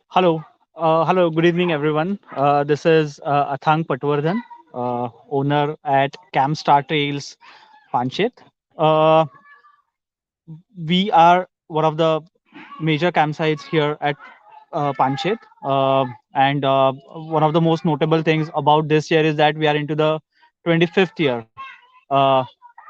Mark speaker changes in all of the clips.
Speaker 1: Hello. Hello. Good evening, everyone. This is Athang Patwardhan, owner at Camp Star Trails, Panshet. Uh, we are one of the major campsites here at Panshet. And one of the most notable things about this year is that we are into the 25th year uh,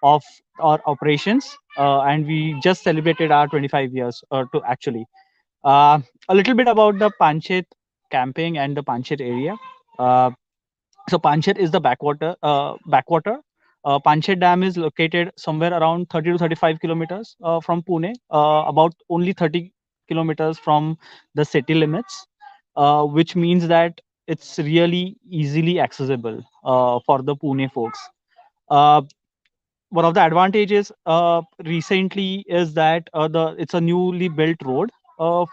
Speaker 1: of our operations, and we just celebrated our 25 years to actually. Uh, a little bit about the Panchet camping and the Panchet area. Uh, so Panchet is the backwater. Panchet Dam is located somewhere around 30 to 35 kilometers from Pune, about only 30 kilometers from the city limits, which means that it's really easily accessible for the Pune folks. Uh, One of the advantages recently is that the it's a newly built road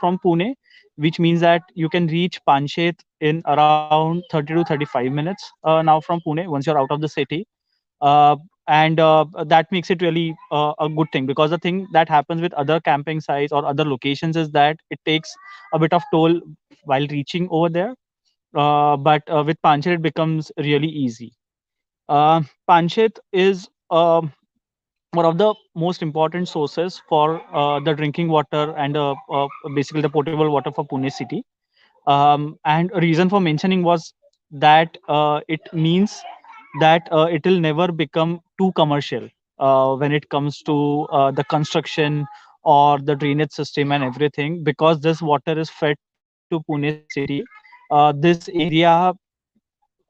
Speaker 1: from Pune, which means that you can reach Panshet in around 30 to 35 minutes now from Pune once you're out of the city. Uh, and that makes it really a good thing, because the thing that happens with other camping sites or other locations is that it takes a bit of toll while reaching over there. But with Panchet, it becomes really easy. Panchet is one of the most important sources for the drinking water and basically the potable water for Pune city. And a reason for mentioning was that it means that it will never become too commercial when it comes to the construction or the drainage system and everything, because this water is fed to Pune city. This area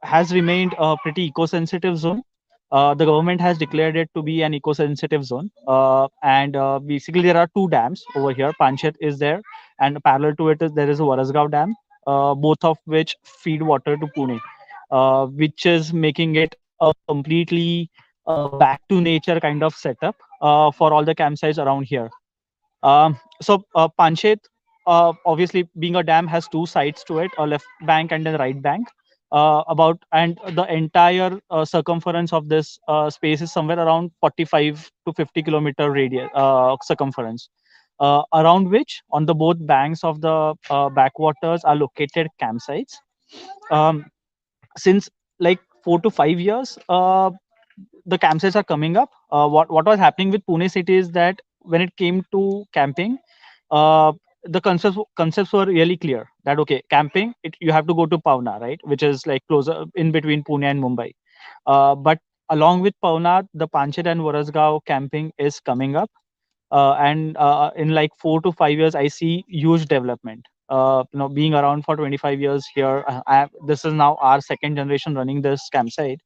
Speaker 1: has remained a pretty eco-sensitive zone. The government has declared it to be an eco-sensitive zone, and basically there are two dams over here. Panchet is there, and parallel to it is there is a Warasgaon dam, both of which feed water to Pune, which is making it a completely back to nature kind of setup for all the campsites around here. So Panchet, obviously being a dam, has two sides to it, a left bank and a right bank. About and the entire circumference of this space is somewhere around 45 to 50-kilometer radius circumference, around which on the both banks of the backwaters are located campsites. Um, since like 4 to 5 years, the campsites are coming up. What was happening with Pune city is that when it came to camping, uh, the concepts were really clear. That okay, camping, you have to go to Pauna, right, which is like closer in between Pune and Mumbai. But along with Pauna, the Panchet and Warasgaon camping is coming up, and in like 4 to 5 years I see huge development. Being around for 25 years here, this is now our second generation running this campsite.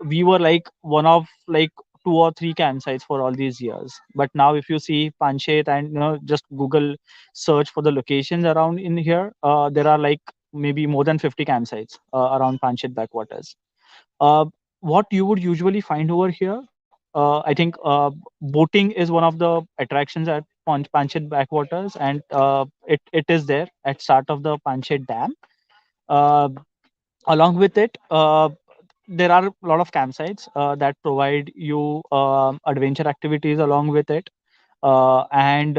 Speaker 1: We were like one of like two or three campsites for all these years, but now if you see Panchet and just Google search for the locations around in here, there are like maybe more than 50 campsites around Panchet backwaters. uh, what you would usually find over here, I think boating is one of the attractions at Panchet backwaters, and it is there at start of the Panchet dam. Uh, Along with it, there are a lot of campsites that provide you adventure activities along with it, and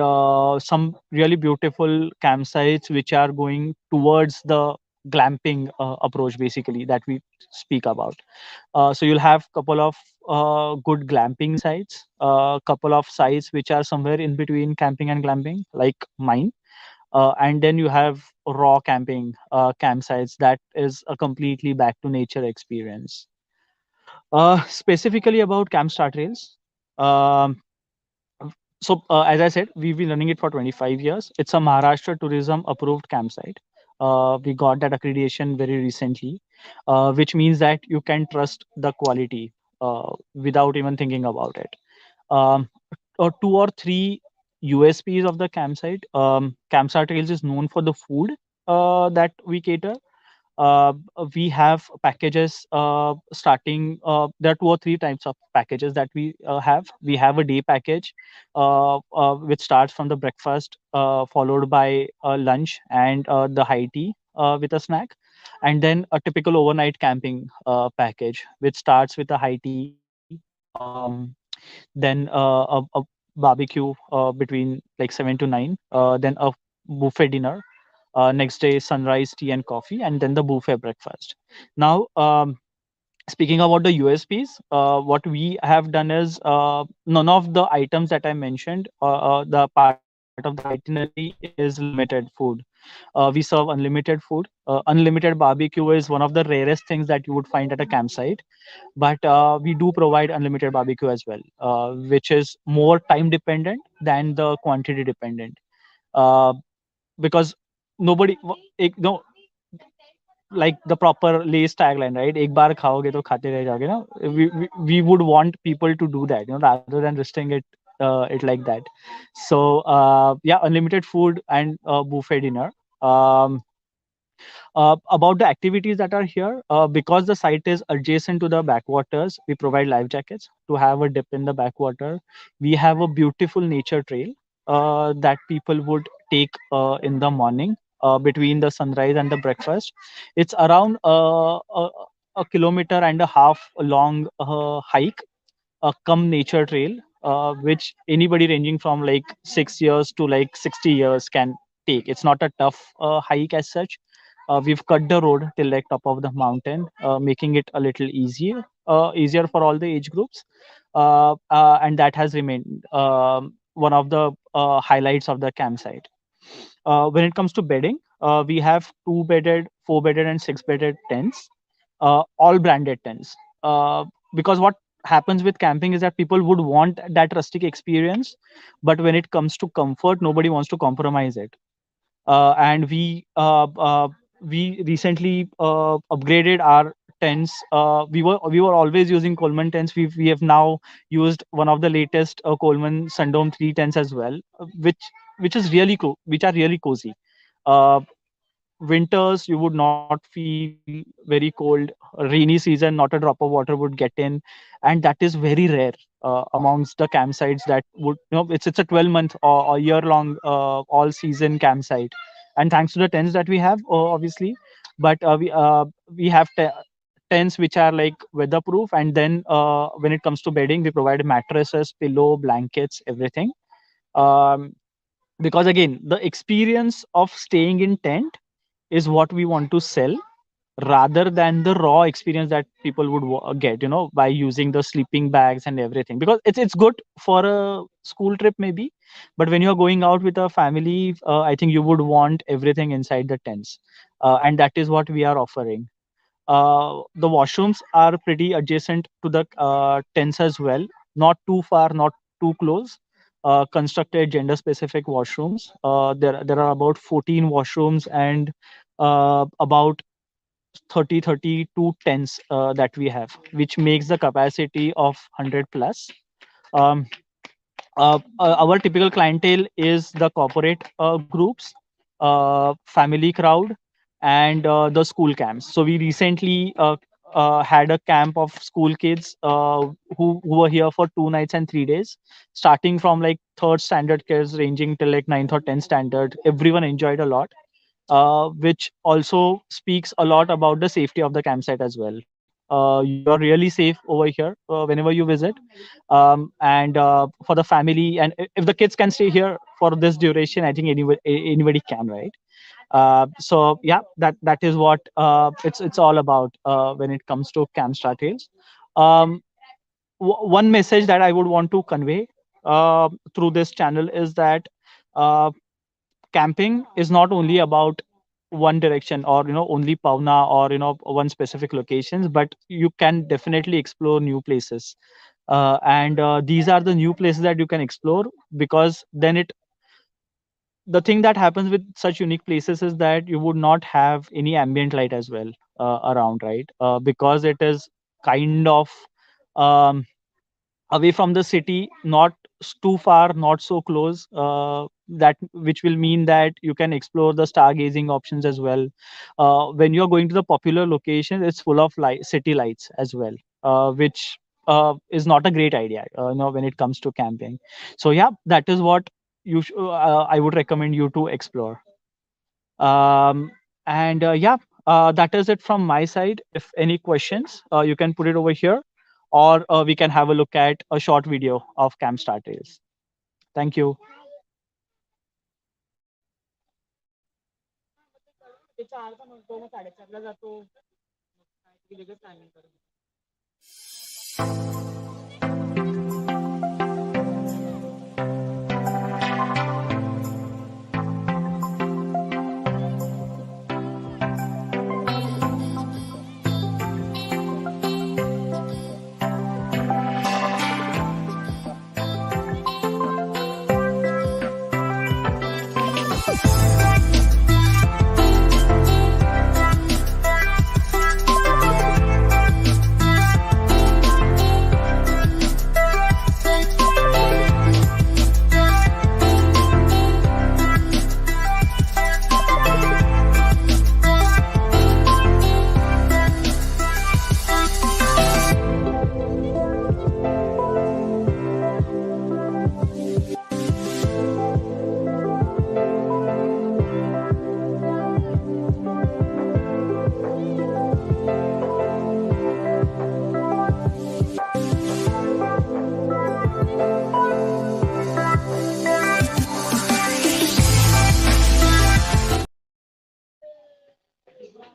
Speaker 1: some really beautiful campsites which are going towards the glamping approach, basically, that we speak about. So you'll have couple of good glamping sites, couple of sites which are somewhere in between camping and glamping, like mine. And then you have raw camping campsites that is a completely back to nature experience. Specifically about Camp Star Trails. Um, as I said, we've been running it for 25 years. It's a Maharashtra tourism approved campsite. We got that accreditation very recently, which means that you can trust the quality without even thinking about it. Um, Two or three USPs of the campsite. Campsite Trails is known for the food that we cater. uh, we have packages starting, there are two or three types of packages that we have a day package, which starts from the breakfast, followed by lunch and the high tea with a snack, and then a typical overnight camping package which starts with a high tea, then barbecue between like 7 to 9. Then a buffet dinner. Next day, sunrise tea and coffee, and then the buffet breakfast. Now, speaking about the USPs, what we have done is none of the items that I mentioned, the part of the itinerary is limited food. We serve unlimited food. Unlimited barbecue is one of the rarest things that you would find at a campsite, but we do provide unlimited barbecue as well, which is more time dependent than the quantity dependent. Uh, because nobody, no, like the proper Lay's tagline, right? एक बार खाओगे तो खाते रह जाओगे ना. We would want people to do that, rather than restricting it like that. So yeah, unlimited food and buffet dinner. Um, about the activities that are here, because the site is adjacent to the backwaters, we provide life jackets to have a dip in the backwater. We have a beautiful nature trail that people would take in the morning between the sunrise and the breakfast. It's around a kilometer and a half long hike, a come nature trail, which anybody ranging from like 6 years to like 60 years can take. It's not a tough hike as such. We've cut the road till like top of the mountain, making it a little easier for all the age groups, and that has remained one of the highlights of the campsite. When it comes to bedding, we have two-bedded, four-bedded, and six-bedded tents, all branded tents. Because what happens with camping is that people would want that rustic experience, but when it comes to comfort, nobody wants to compromise it. And we recently upgraded our tents. We were always using Coleman tents. We have now used one of the latest Coleman Sundome 3 tents as well, which is really cool, which are really cozy. Uh, Winters you would not feel very cold. Rainy season, not a drop of water would get in, and that is very rare amongst the campsites that would, it's a 12-month or year long all season campsite. And thanks to the tents that we have, obviously, but we have tents which are like weatherproof. And then when it comes to bedding, we provide mattresses, pillow, blankets, everything. um, because again, the experience of staying in tent is what we want to sell, rather than the raw experience that people would get, by using the sleeping bags and everything. Because it's good for a school trip maybe, but when you're going out with a family, I think you would want everything inside the tents, and that is what we are offering. The washrooms are pretty adjacent to the tents as well, not too far, not too close. Constructed gender specific washrooms. There are about 14 washrooms, and about 32 tents that we have, which makes the capacity of 100 plus. Um, our typical clientele is the corporate groups, family crowd, and the school camps. So we recently had a camp of school kids who were here for 2 nights and 3 days, starting from like third standard kids ranging till like ninth or 10th standard. Everyone enjoyed a lot, which also speaks a lot about the safety of the campsite as well. You are really safe over here whenever you visit. And for the family, and if the kids can stay here for this duration, I think anybody can, right? So yeah, that is what it's all about when it comes to Camp Star Tales. Um, One message that I would want to convey through this channel is that uh, camping is not only about one direction, or only Pauna, or one specific locations, but you can definitely explore new places. And these are the new places that you can explore, because then it the thing that happens with such unique places is that you would not have any ambient light as well around, right? Because it is kind of um, away from the city, not too far, not so close. That which will mean that you can explore the stargazing options as well. When you're going to the popular location, it's full of city lights as well, which is not a great idea, when it comes to camping. So yeah, that is what I would recommend you to explore. Um, and yeah, that is it from my side. If any questions, you can put it over here, or we can have a look at a short video of Camp Star Tales. Thank you.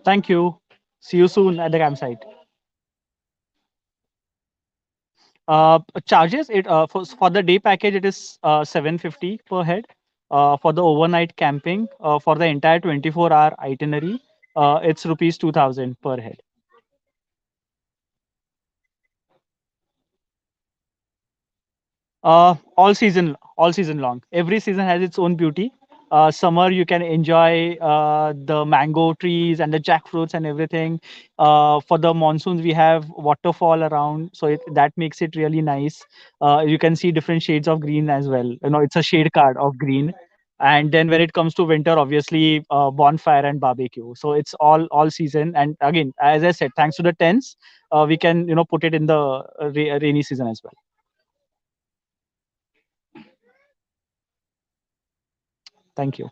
Speaker 1: Thank you. See you soon at the campsite. Charges it for the day package it is 750 per head. For the overnight camping for the entire 24-hour itinerary, it's rupees 2000 per head. All season long. Every season has its own beauty. Summer you can enjoy the mango trees and the jackfruits and everything. For the monsoons we have waterfall around, so that makes it really nice. You can see different shades of green as well. You know, it's a shade card of green. And then when it comes to winter, obviously bonfire and barbecue. So it's all season. And again, as I said, thanks to the tents, we can put it in the rainy season as well. Thank you.